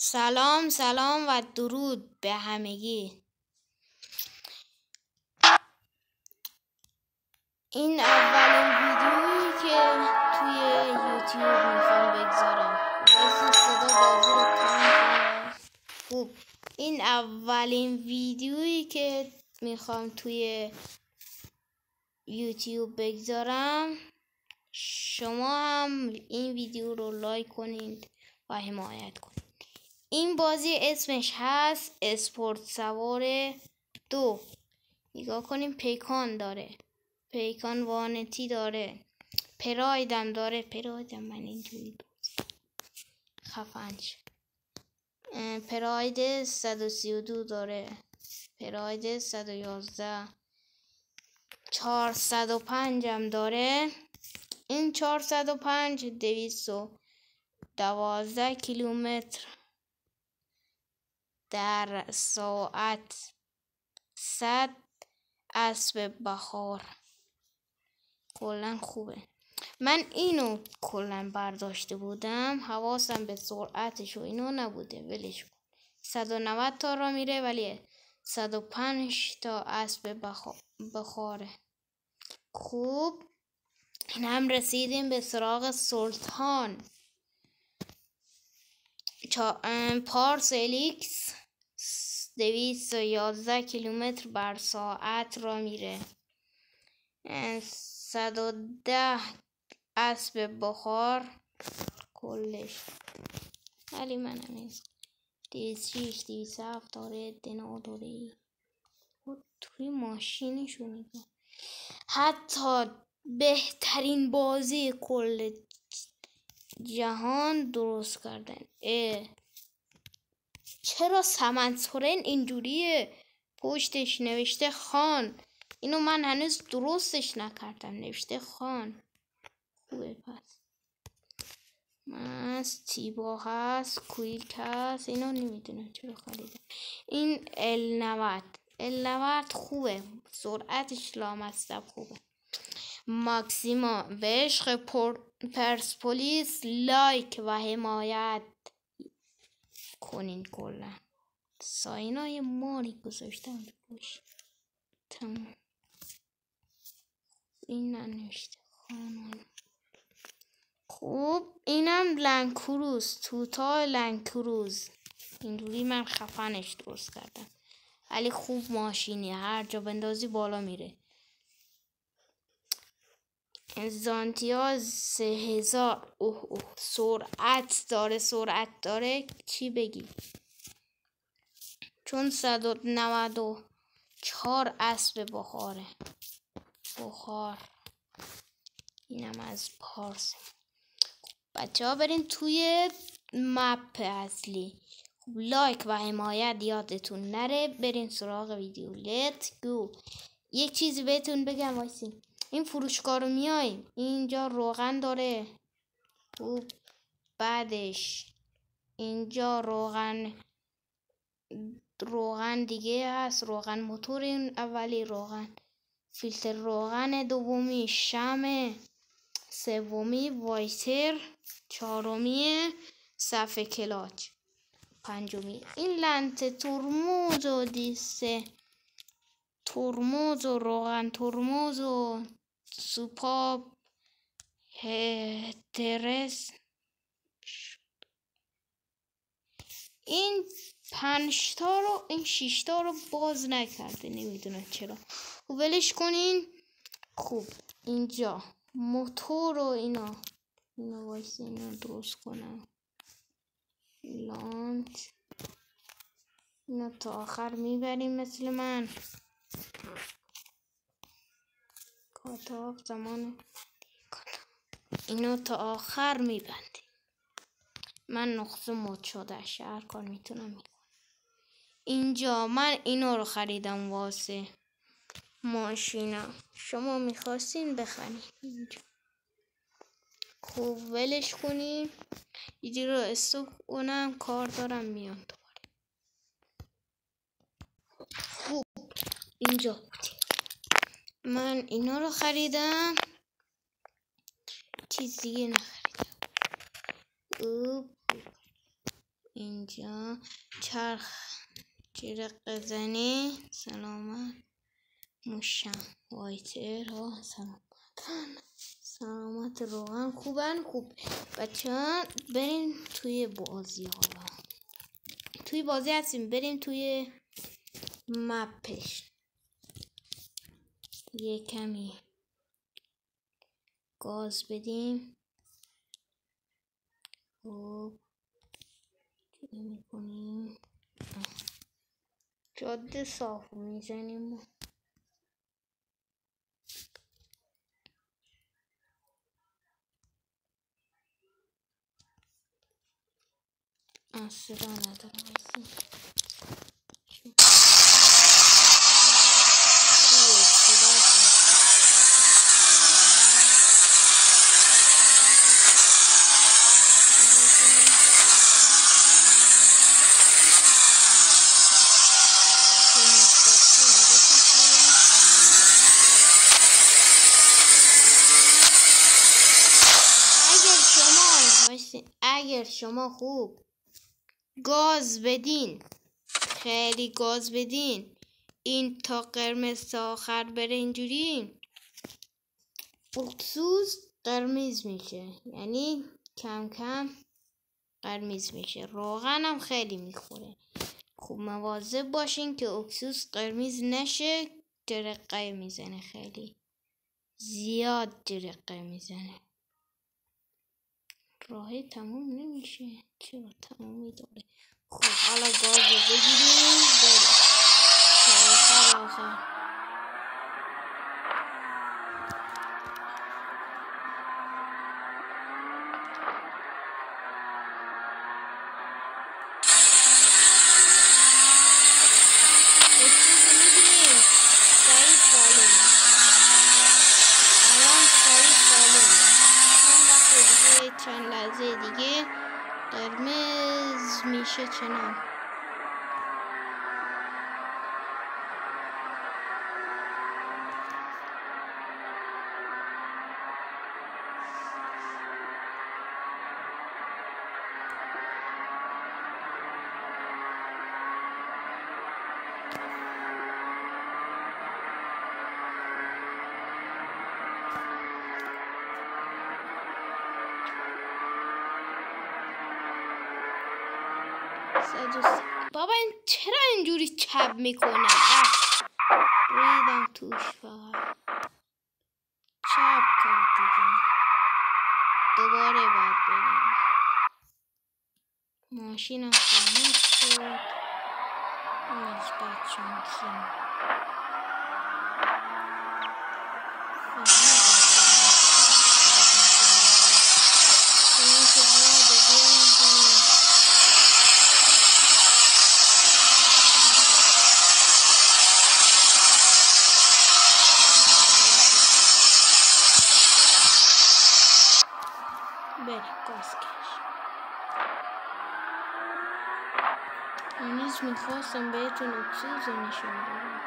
سلام و درود به همگی. این اولین ویدیویی که توی یوتیوب میخوام بگذارم. صدا بازی رو کم کنم. خوب، این اولین ویدیویی که میخوام توی یوتیوب بگذارم. شما هم این ویدیو رو لایک کنید و حمایت کنید. این بازی اسمش هست اسپورت سوار 2. نگاه کنیم، پیکان داره، پیکان وانتی داره، پرایدم داره. پرایدم من اینجوری خفنش. پراید 132 داره، پراید 111، 405 هم داره. این 405 212 کیلومتر در ساعت، 100 اسب بخار. کلا خوبه. من اینو کلا برداشته بودم، حواسم به سرعتش و اینو نبوده، ولش کن. 190 تا را میره ولی 105 تا اسب بخاره. خوب، این هم رسیدیم به سراغ سلطان. پارس الیکس 211 کیلومتر بر ساعت را میره. 110 اسب بخار کلش. ولی من همین 206 207 داره. دنا داره توی ماشینشو نگاه. حتی بهترین بازی کل جهان درست کردن. چرا سمنسورن اینجوریه؟ پشتش نوشته خان. اینو من هنوز درستش نکردم، نوشته خان. خوبه. پس تیبا هست، کویک هست، اینو نمیدونم چرا خریدم. این ال90 خوبه، سرعتش لامصب خوبه. ماکسیما به عشق پرسپولیس لایک و حمایت کنین. کلا ساینای ماری گذاشتم بوش. تمام. این ننوشته خانم. خوب، اینم لنکروز، توتال لنکروز. اینجوری من خفنش درست کردم، ولی خوب ماشینی، هر جا بندازی بالا میره. زانتیا 3000. سرعت داره چی بگی، چون 194 اسب بخار. اینم از پارس. بچه ها برین توی مپ اصلی. خب، لایک و حمایت یادتون نره. برین سراغ ویدیو. لیت گو. یک چیزی بهتون بگم وایسین. این فروشگاه رو میاییم، اینجا روغن داره. خوب، بعدش اینجا روغن دیگه هست. روغن موتور این اولی، روغن فیلتر، روغن دومی شمع، سومی وایتر، چهارمی صفحه کلاچ، پنجمی این لنت ترمز و دیسه ترمز و روغن ترمز و سوپاپ هترس. این 5 تا رو، این 6 تا رو باز نکرده، نمیدونم چرا. ولش کنین. خوب، اینجا موتور و اینا وایسه اینا درست کنم. لانچ اینا تا آخر میبریم مثل من. کاتاف زمان اینو تا آخر میبندیم. من نقطه مد شده هر کار میتونم میکنم. اینجا من اینو رو خریدم واسه ماشینم. شما میخواستین بخرین اینجا. خوب، ولش کنیم. ایدی رو استوک کنم، کار دارم میام دوباره. خوب، اینجا بودیم. من اینا رو خریدم، چیز دیگه نخریدم. اینجا چرخ جرق بزنی سلامت موشم وایتر ها سلامت روغن خوبن. خوب بچه ها بریم توی بازی. حالا توی بازی هستیم، بریم توی مپش. یه کمی گاز بدیم. خب چی میکنیم؟ جاده صاف میزنیم. صدا ندارم اگر شما خوب گاز بدین، خیلی گاز بدین، این تا قرمز تا آخر بره اینجوری اکسوس قرمز میشه، یعنی کم کم قرمز میشه. روغن هم خیلی میخوره. خوب مواظب باشین که اکسوس قرمز نشه. جرقه میزنه، خیلی زیاد جرقه میزنه. راهی تموم نمیشه، چرا تمومی داره؟ خب حالا گاز رو بگیریم بریم تا آخر. چند لحظه دیگه قرمز میشه چنان. بابا این چرا اینجوری چپ میکنه؟ ریدم توش، فقط چپ کرد دیگه. دوباره باید بریم. ماشینم خاموش شد. از بچه ماشین نیز میخواستم بهتون اکسیز نشون بدم.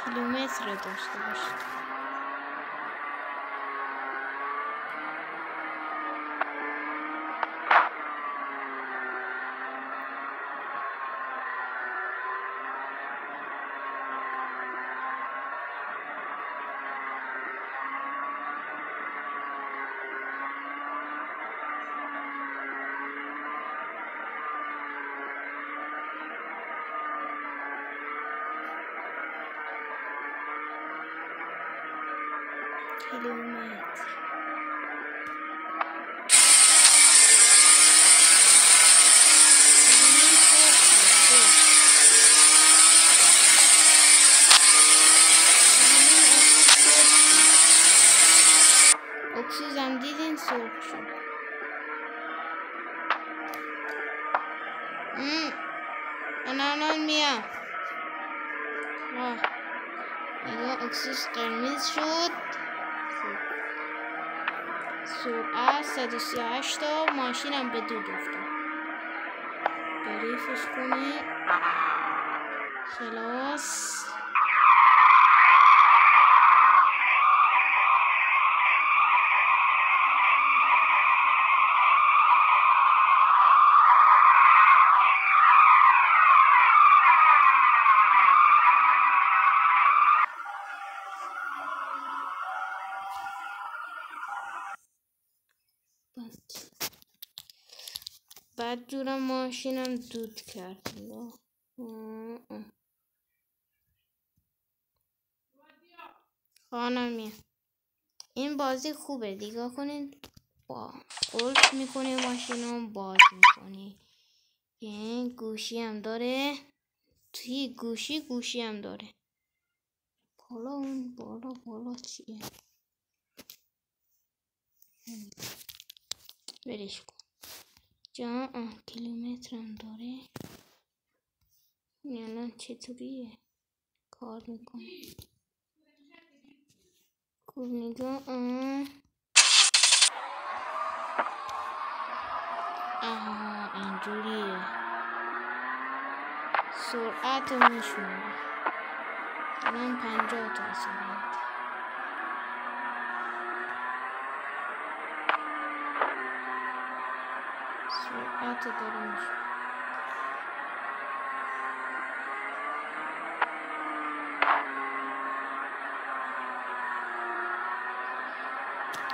کیلومتر داشته باشید. کیلومتر اکسیزم دیدین سرخ شد. الان میام. نگاه اکسیز قرمز شد. سرعت 138 تا. ماشینم به دود افتاد. ردیفش کنه. خلاص بعد جورم ماشینم دود کرد. خانم این بازی خوبه، دیگه کنین. با قلف میکنه ماشینم باز میکنی. این گوشی هم داره، توی گوشی هم داره. بالا اون بالا چیه؟ برش کن جا. کیلومتر هم داره. الان چطوریه کار میکنه؟ خوب نگاه. اینجوریه. سرعت میشونه. الان 50 تا سرعت. سرعت داره میشه.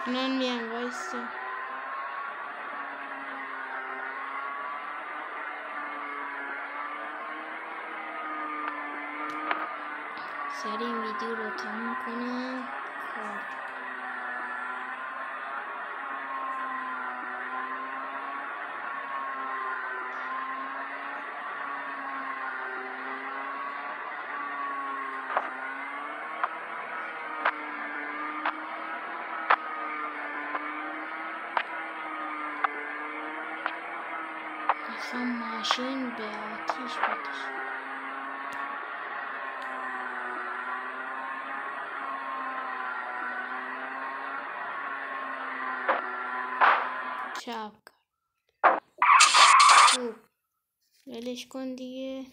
الان میام وایسته. سریع این ویدیو رو تموم کنم. اصلا ماشین به آتیش بکشه. چپ خوب ولش کن دیگه.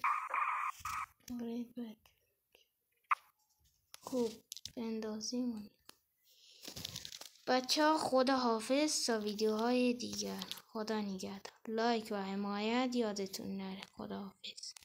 خوب بندازیم. بچه ها خدا حافظ تا ویدیوهای دیگر. خدا نگهدار. لایک و حمایت یادتون نره. خدا حافظ.